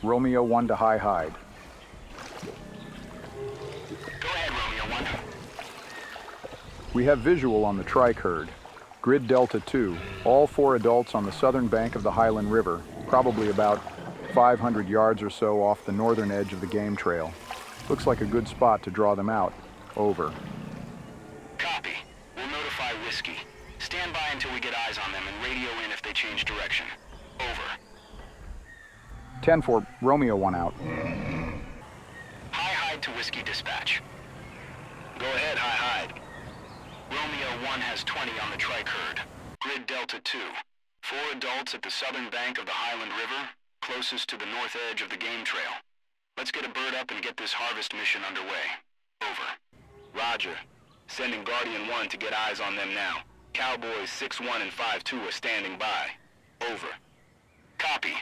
Romeo 1 to high hide. Go ahead, Romeo 1. We have visual on the Trike herd. Grid Delta 2, all 4 adults on the southern bank of the Highland River, probably about 500 yards or so off the northern edge of the game trail. Looks like a good spot to draw them out. Over. Copy. We'll notify Whiskey. Stand by until we get eyes on them and radio in if they change direction. Over. 10-4, Romeo 1 out. High hide to Whiskey dispatch. Go ahead, high hide. Romeo 1 has 20 on the Trike herd. Grid Delta 2. 4 adults at the southern bank of the Highland River, closest to the north edge of the game trail. Let's get a bird up and get this harvest mission underway. Over. Roger. Sending Guardian 1 to get eyes on them now. Cowboys 6-1 and 5-2 are standing by. Over. Copy.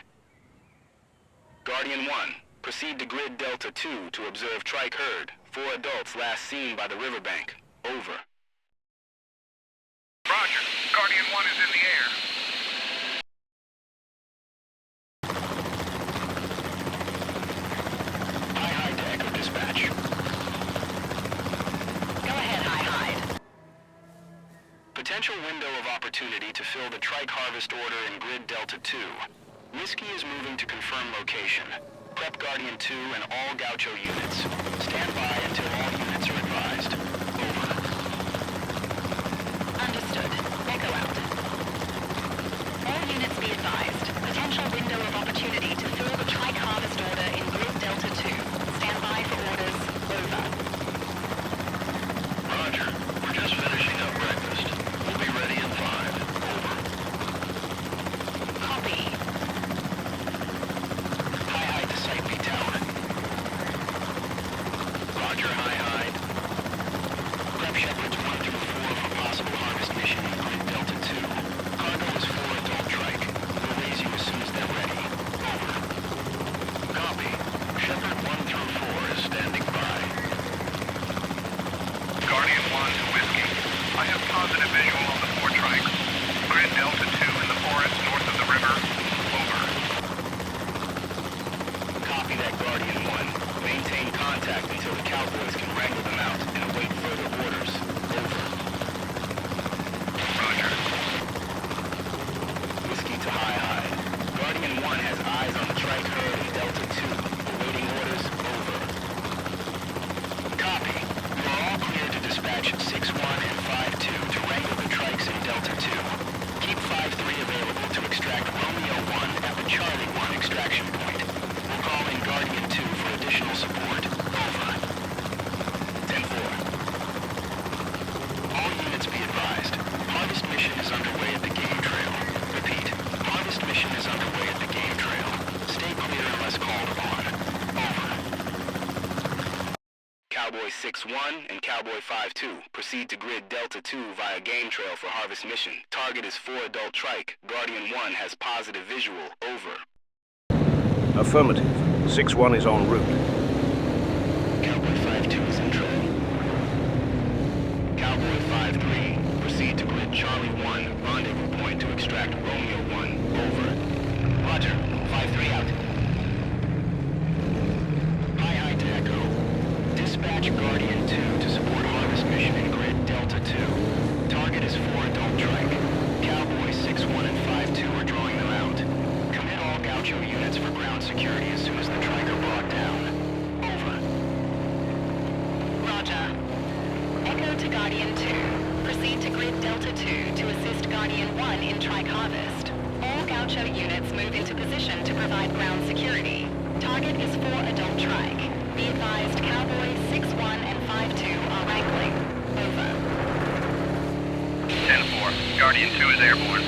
Guardian 1, proceed to Grid Delta 2 to observe Trike herd. 4 adults last seen by the riverbank. Over. Roger. Guardian 1 is in the air. High hide to Echo dispatch. Go ahead, high hide. Potential window of opportunity to fill the Trike harvest order in Grid Delta 2. Whiskey is moving to confirm location. Prep Guardian 2 and all Gaucho units. Stand by until all units are advised. Over. Understood. Echo out. All units be advised. Potential window of opportunity to fill the Trike harvest order in Grid Delta 2. Stand by for orders. Over. Roger. We're just finishing up breakfast. We'll be ready in 5. Over. Copy. High hide to Site B Tower. Roger, high hide. Prep Shepherds 1 through 4 for possible harvest mission in Grid Delta 2. Cargo is 4 adult Trike. We'll raise you as soon as they're ready. Over. Copy. Shepherd 1 through 4 is standing by. Guardian 1 to Whiskey. I have positive visual on the 4 Trikes. Grid Delta 2 in the forest north of the river. Over. Copy that, Guardian 1. Maintain contact until the Cowboys can wrangle them out and await further orders. Over. Roger. Whiskey to high hide. Guardian 1 has eyes on the Trike herd in Delta 2. Awaiting orders. Over. Copy. You are all clear to dispatch 6-1 and 5-2 to wrangle the Trikes in Delta 2. Keep 5-3 available to extract Romeo 1 at the Charlie 1 extraction point. We'll call in Guardian 2 for additional support. Over. 10-4. All units be advised. Harvest mission is underway at the game trail. Repeat. Harvest mission is underway at the game trail. Stay clear unless called upon. Over. Cowboy 6-1 and Cowboy 5-2 proceed to Grid Delta 2 via game trail for harvest mission. Target is 4 adult Trike. Guardian 1 has positive visual. Over. Affirmative. 6-1 is en route. Cowboy 5-2 is in trail. Cowboy 5-3, proceed to Grid Charlie 1, rendezvous point to extract Romeo 1. Over. Roger. 5-3 out. High hide to Echo. Dispatch Guardian 2 to support harvest mission in Grid Delta 2. Target is 4 adult Trike. Cowboy 6-1 and 5-2 are drawing them out. Commit all Gaucho units for ground security as soon as the Trike are brought down. Over. Roger. Echo to Guardian 2. Proceed to Grid Delta 2 to assist Guardian 1 in Trike harvest. All Gaucho units move into position to provide ground security. Target is 4 adult Trike. Be advised Cowboys 6-1 and 5-2 are wrangling. Over. 10-4. Guardian 2 is airborne.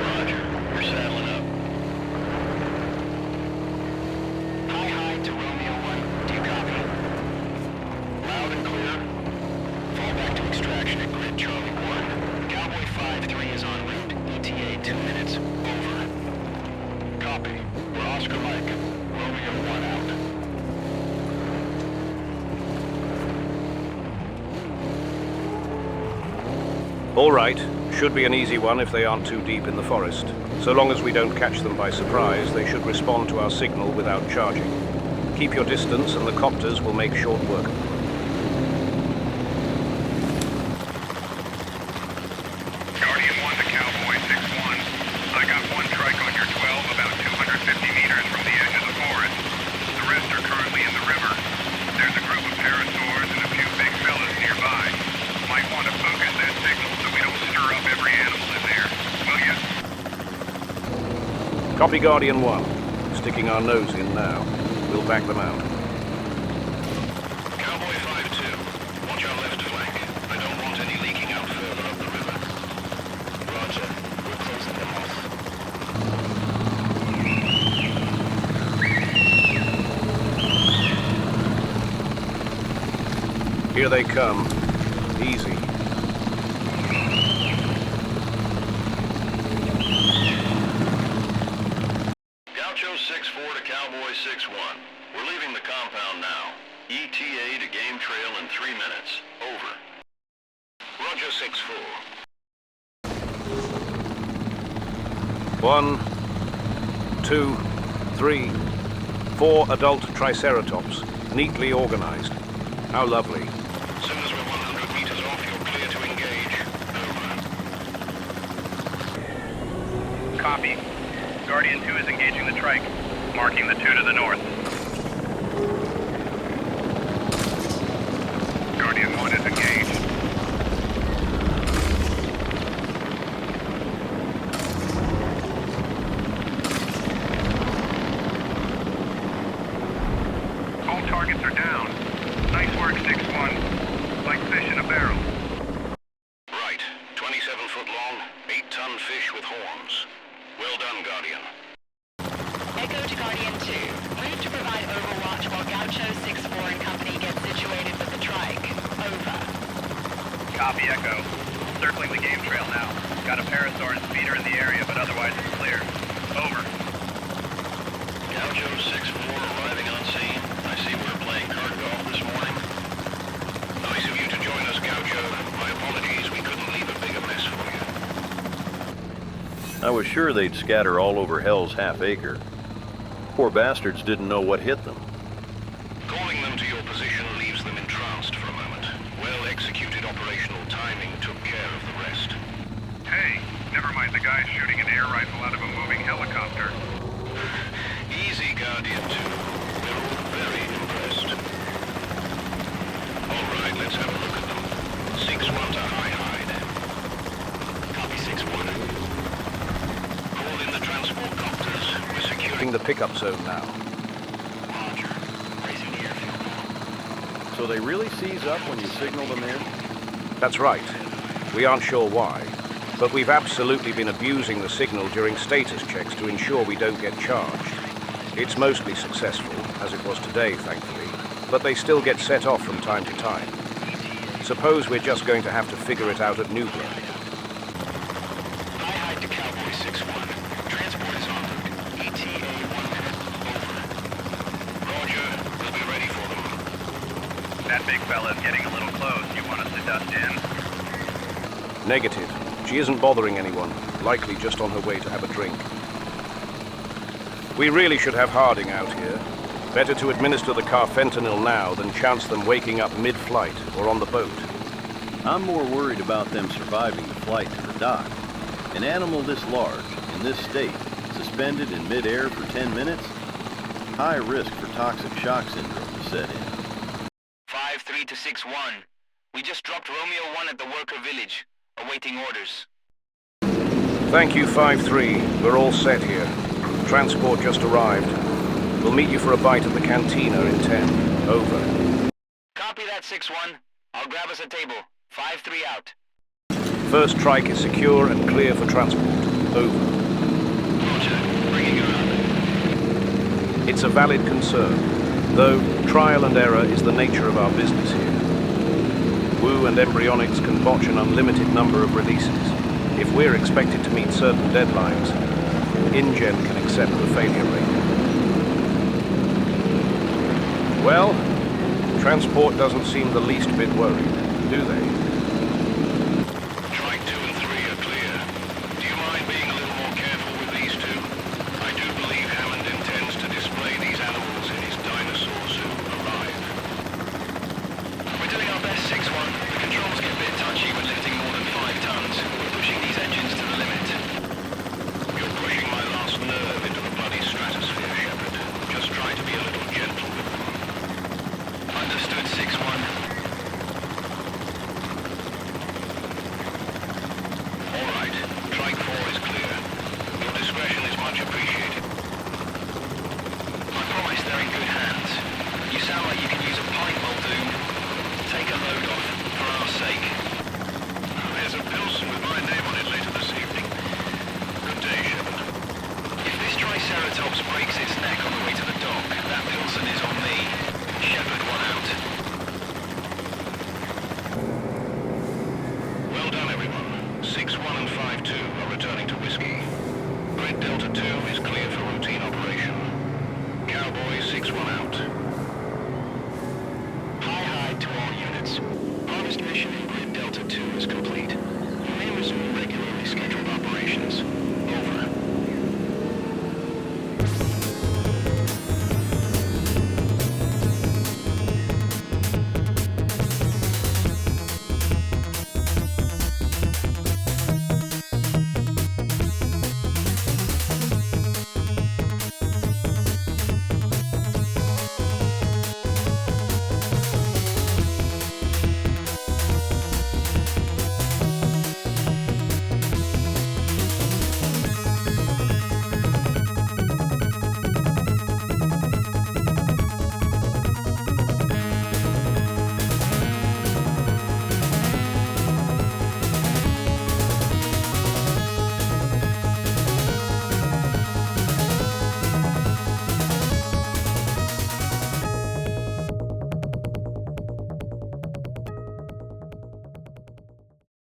Roger. We're saddling up. action at Grid Charlie 1. Cowboy 5-3 is en route. ETA 2 minutes. Over. Copy. We're Oscar Mike. Romeo 1 out. All right. Should be an easy one if they aren't too deep in the forest. So long as we don't catch them by surprise, they should respond to our signal without charging. Keep your distance and the copters will make short work of them. Guardian 1 to Cowboy 6-1. I got one trike on your 12 about 250 meters from the edge of the forest. The rest are currently in the river. There's a group of parasaurs and a few big fellas nearby. Might want to focus that signal so we don't stir up every animal in there. Will ya? Copy Guardian 1. Sticking our nose in now. We'll back them out. Cowboy 5-2. Watch our left flank. I don't want any leaking out further up the river. Roger. We're closing them off. Here they come. Easy. Gaucho 6-4 to Cowboy 6-1. We're leaving the compound now. ETA to game trail in 3 minutes. Over. Roger 6-4. 1, 2, 3, 4 adult Triceratops, neatly organized. How lovely. As soon as we're 100 meters off, you're clear to engage. Over. Copy. Guardian 2 is engaging the trike, marking the 2 to the north. Guardian 1 is engaged. All targets are down. Nice work, 6-1. Like fish in a barrel. Right. 27-foot long, 8-ton fish with horns. Well done, Guardian. Echo to Guardian 2. Move to provide overwatch while Gaucho 6-4 and company get situated with the trike. Over. Copy, Echo. Circling the game trail now. Got a Parasaur and speeder in the area, but otherwise it's clear. Over. Gaucho 6-4 arriving on scene. I see we're playing card golf this morning. Nice of you to join us, Gaucho. My apologies, we couldn't leave a bigger mess for you. I was sure they'd scatter all over Hell's half-acre. Poor bastards didn't know what hit them. Calling them to your position leaves them entranced for a moment. Well-executed operational timing took care of the rest. Hey, never mind the guy shooting an air rifle out of a moving helicopter. Easy, Guardian 2. We're all very impressed. All right, let's have a look at them. 6-1 to hide. Copy 6-1. Call in the transport copters. We're securing The pickup zone now. Roger. Raising the airfield now. So they really seize up when you signal them in? That's right. We aren't sure why, but we've absolutely been abusing the signal during status checks to ensure we don't get charged. It's mostly successful, as it was today, thankfully, but they still get set off from time to time. Suppose we're just going to have to figure it out at Nublar. High to Cowboy 6-1. Transport is en route. ETA 1 minute. Over. Roger. We'll be ready for them. That big fella's getting a little close. You want us to dust in? Negative. She isn't bothering anyone, likely just on her way to have a drink. We really should have Harding out here. Better to administer the carfentanil now than chance them waking up mid-flight or on the boat. I'm more worried about them surviving the flight to the dock. An animal this large, in this state, suspended in mid-air for 10 minutes? High risk for toxic shock syndrome to set in. 5-3 to 6-1. We just dropped Romeo 1 at the worker village, awaiting orders. Thank you, 5-3. We're all set here. Transport just arrived. We'll meet you for a bite at the cantina in 10. Over. Copy that, 6-1. I'll grab us a table. 5-3 out. First trike is secure and clear for transport. Over. Roger. Bringing her up. It's a valid concern, though trial and error is the nature of our business here. Wu and Embryonics can botch an unlimited number of releases. If we're expected to meet certain deadlines, InGen can accept the failure rate. Well, transport doesn't seem the least bit worried, do they? Trike 2 and 3 are clear. Do you mind being a little more careful with these two? I do believe Hammond intends to display these animals in his dinosaur suit alive. We're doing our best, 6-1. The controls get a bit touchy when lifting more than 5 tons. We're pushing these engines to the limit. You're pushing my last nerve into the bloody stratosphere, Shepard. Just try to be a little gentle with them. Understood, 6-1. All right. Trike 4 is clear. Your discretion is much appreciated. I promise they're in good hands. You sound like you can use a pint, Muldoon. Take a load off, for our sake. There's a Pilsen with my name on it later this evening. Good day, Shepard. If this Triceratops breaks its neck on the way to the dock, that Pilsen is on me. Shepard 1 out. Well done, everyone. 6-1 and 5-2 are returning to Whiskey. Grid Delta 2 is clear for routine operation. Cowboy 6-1 out. High to all units. Harvest mission in Grid Delta 2 is complete.